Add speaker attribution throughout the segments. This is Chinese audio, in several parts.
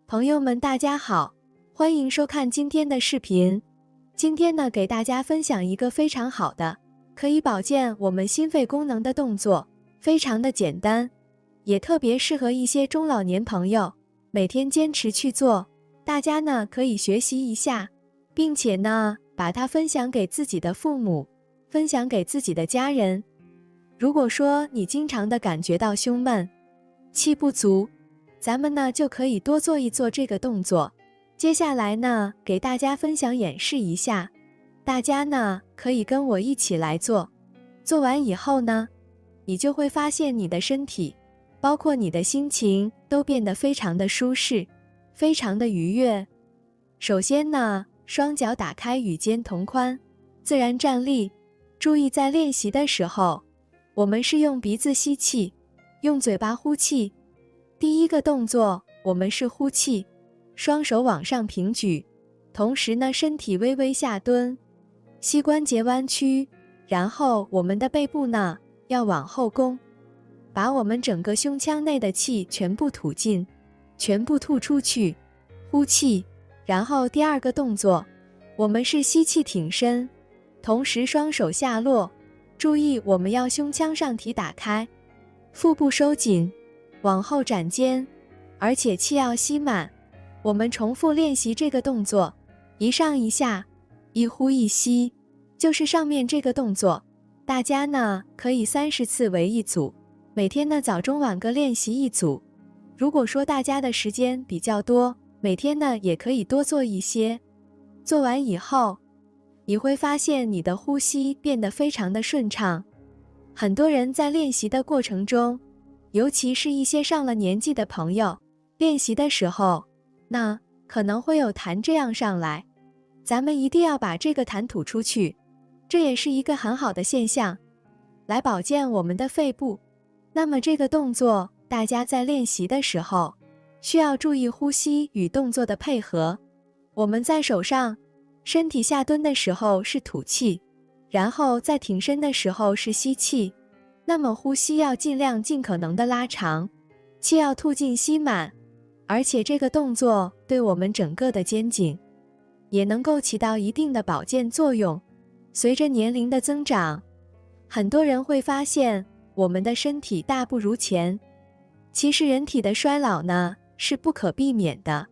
Speaker 1: 朋友们大家好，欢迎收看今天的视频。今天呢，给大家分享一个非常好的，可以保健我们心肺功能的动作，非常的简单，也特别适合一些中老年朋友，每天坚持去做。大家呢可以学习一下，并且呢把它分享给自己的父母，分享给自己的家人。如果说你经常的感觉到胸闷、气不足，咱们呢就可以多做一做这个动作。接下来呢，给大家分享演示一下，大家呢可以跟我一起来做。做完以后呢，你就会发现你的身体，包括你的心情都变得非常的舒适，非常的愉悦。首先呢，双脚打开与肩同宽，自然站立。注意在练习的时候，我们是用鼻子吸气，用嘴巴呼气。第一个动作，我们是呼气，双手往上平举，同时呢，身体微微下蹲，膝关节弯曲，然后我们的背部呢要往后弓，把我们整个胸腔内的气全部吐进，全部吐出去，呼气。然后第二个动作，我们是吸气挺身，同时双手下落，注意我们要胸腔上提打开，腹部收紧，往后展肩，而且气要吸满。我们重复练习这个动作，一上一下，一呼一吸，就是上面这个动作。大家呢可以30次为一组，每天呢早中晚各练习一组。如果说大家的时间比较多，每天呢也可以多做一些。做完以后，你会发现你的呼吸变得非常的顺畅。很多人在练习的过程中，尤其是一些上了年纪的朋友，练习的时候，那可能会有痰这样上来，咱们一定要把这个痰吐出去，这也是一个很好的现象，来保健我们的肺部。那么这个动作，大家在练习的时候，需要注意呼吸与动作的配合。我们在手上，身体下蹲的时候是吐气，然后在挺身的时候是吸气。那么呼吸要尽量尽可能的拉长，气要吐尽吸满，而且这个动作对我们整个的肩颈也能够起到一定的保健作用。随着年龄的增长，很多人会发现我们的身体大不如前。其实人体的衰老呢是不可避免的，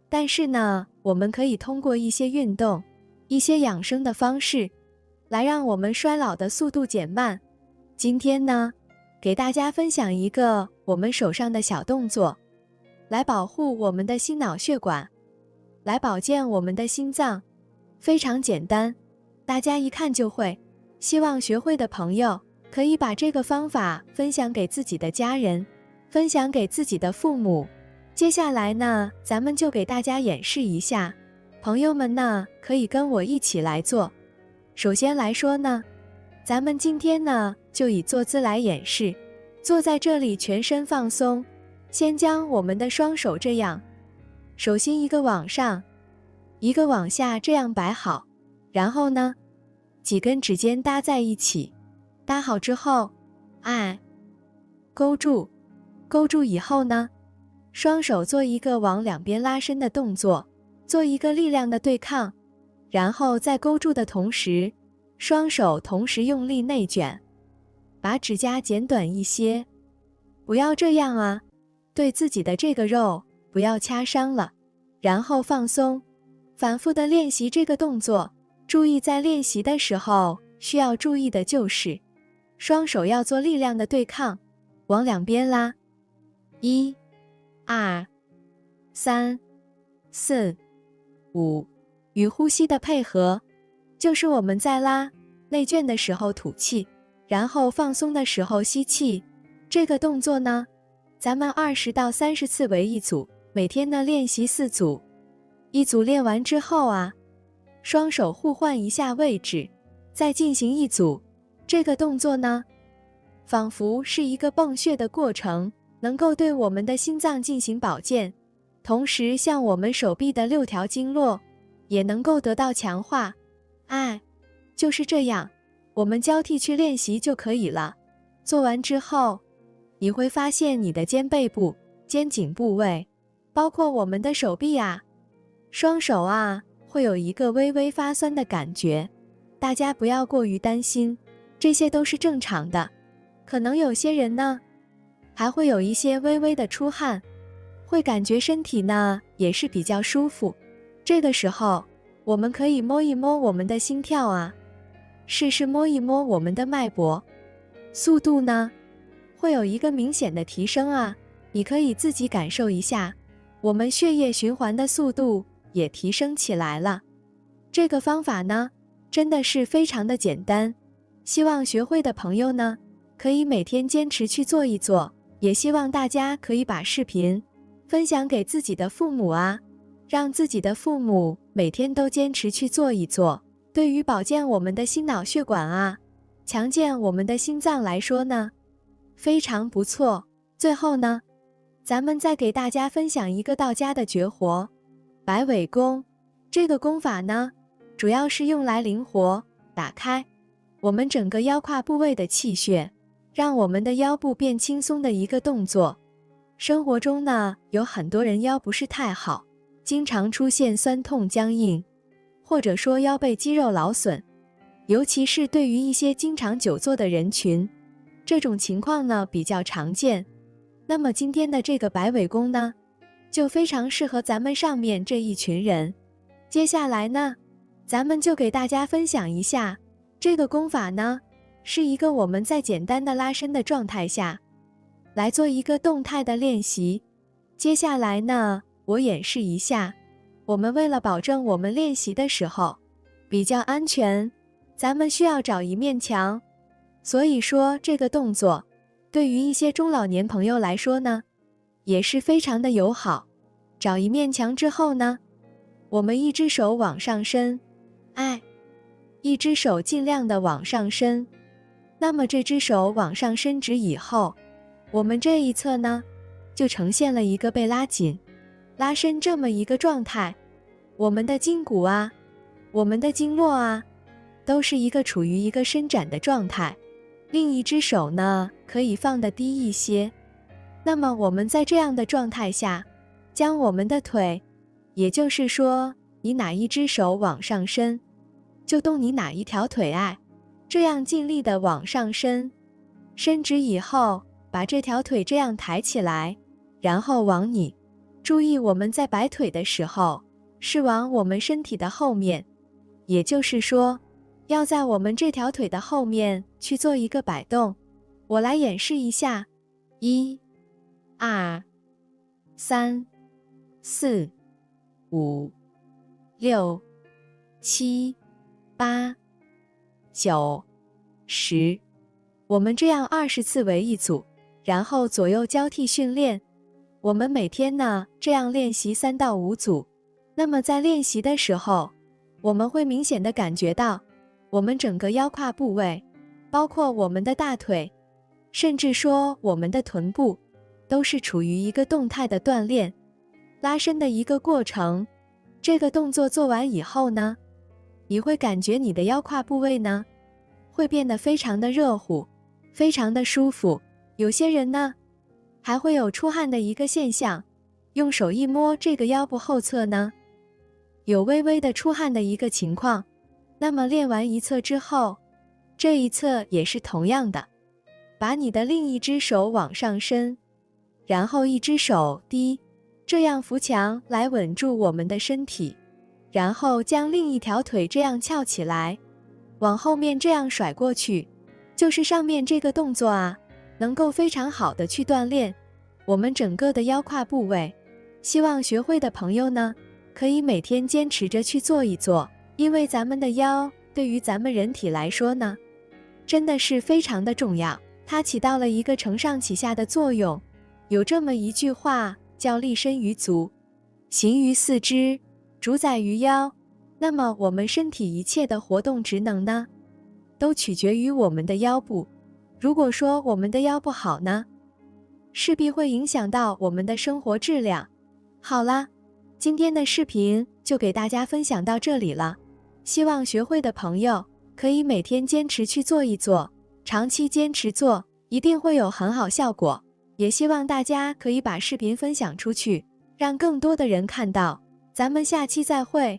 Speaker 1: 但是呢，我们可以通过一些运动、一些养生的方式，来让我们衰老的速度减慢。今天呢，给大家分享一个我们手上的小动作，来保护我们的心脑血管，来保健我们的心脏。非常简单，大家一看就会。希望学会的朋友可以把这个方法分享给自己的家人，分享给自己的父母。接下来呢，咱们就给大家演示一下，朋友们呢可以跟我一起来做。首先来说呢，咱们今天呢就以坐姿来演示。坐在这里，全身放松，先将我们的双手这样，手心一个往上，一个往下，这样摆好。然后呢，几根指尖搭在一起，搭好之后，勾住，勾住以后呢，双手做一个往两边拉伸的动作，做一个力量的对抗。然后在勾住的同时，双手同时用力内卷，把指甲剪短一些，不要这样啊，对自己的这个肉不要掐伤了。然后放松，反复的练习这个动作。注意在练习的时候需要注意的就是，双手要做力量的对抗，往两边拉，1、2、3、4、5，与呼吸的配合，就是我们在拉内卷的时候吐气，然后放松的时候吸气。这个动作呢，咱们20到30次为一组，每天呢练习4组。一组练完之后啊，双手互换一下位置，再进行一组。这个动作呢，仿佛是一个泵血的过程，能够对我们的心脏进行保健，同时像我们手臂的6条经络也能够得到强化。就是这样，我们交替去练习就可以了。做完之后，你会发现你的肩背部、肩颈部位包括我们的手臂啊、双手啊，会有一个微微发酸的感觉。大家不要过于担心，这些都是正常的。可能有些人呢，还会有一些微微的出汗，会感觉身体呢也是比较舒服。这个时候，我们可以摸一摸我们的心跳啊，试试摸一摸我们的脉搏，速度呢会有一个明显的提升啊。你可以自己感受一下，我们血液循环的速度也提升起来了。这个方法呢，真的是非常的简单，希望学会的朋友呢，可以每天坚持去做一做，也希望大家可以把视频分享给自己的父母啊，让自己的父母每天都坚持去做一做。对于保健我们的心脑血管啊，强健我们的心脏来说呢，非常不错。最后呢，咱们再给大家分享一个道家的绝活——摆尾功。这个功法呢，主要是用来灵活打开我们整个腰胯部位的气血，让我们的腰部变轻松的一个动作。生活中呢，有很多人腰不是太好，经常出现酸痛僵硬，或者说腰背肌肉劳损，尤其是对于一些经常久坐的人群，这种情况呢比较常见。那么今天的这个摆尾功呢，就非常适合咱们上面这一群人。接下来呢，咱们就给大家分享一下这个功法呢，是一个我们在简单的拉伸的状态下来做一个动态的练习。接下来呢，我演示一下，我们为了保证我们练习的时候比较安全，咱们需要找一面墙。所以说这个动作对于一些中老年朋友来说呢，也是非常的友好。找一面墙之后呢，我们一只手往上伸，一只手尽量的往上伸。那么这只手往上伸直以后，我们这一侧呢，就呈现了一个被拉紧、拉伸这么一个状态。我们的筋骨啊，我们的经络啊，都是一个处于一个伸展的状态。另一只手呢，可以放得低一些。那么我们在这样的状态下，将我们的腿，也就是说你哪一只手往上伸，就动你哪一条腿这样尽力的往上伸，伸直以后，把这条腿这样抬起来，然后往你，注意我们在摆腿的时候，是往我们身体的后面，也就是说，要在我们这条腿的后面去做一个摆动。我来演示一下，1、2、3、4、5、6、7、8、9、10，我们这样20次为一组，然后左右交替训练。我们每天呢，这样练习3到5组。那么在练习的时候，我们会明显的感觉到，我们整个腰胯部位，包括我们的大腿，甚至说我们的臀部，都是处于一个动态的锻炼、拉伸的一个过程。这个动作做完以后呢，你会感觉你的腰胯部位呢，会变得非常的热乎，非常的舒服。有些人呢，还会有出汗的一个现象，用手一摸这个腰部后侧呢，有微微的出汗的一个情况。那么练完一侧之后，这一侧也是同样的，把你的另一只手往上伸，然后一只手低，这样扶墙来稳住我们的身体，然后将另一条腿这样翘起来，往后面这样甩过去。就是上面这个动作啊，能够非常好的去锻炼我们整个的腰胯部位。希望学会的朋友呢，可以每天坚持着去做一做。因为咱们的腰对于咱们人体来说呢，真的是非常的重要，它起到了一个承上启下的作用。有这么一句话叫立身于足，行于四肢，主宰于腰。那么我们身体一切的活动职能呢，都取决于我们的腰部。如果说我们的腰不好呢，势必会影响到我们的生活质量。好啦，今天的视频就给大家分享到这里了。希望学会的朋友可以每天坚持去做一做，长期坚持做，一定会有很好效果。也希望大家可以把视频分享出去，让更多的人看到。咱们下期再会。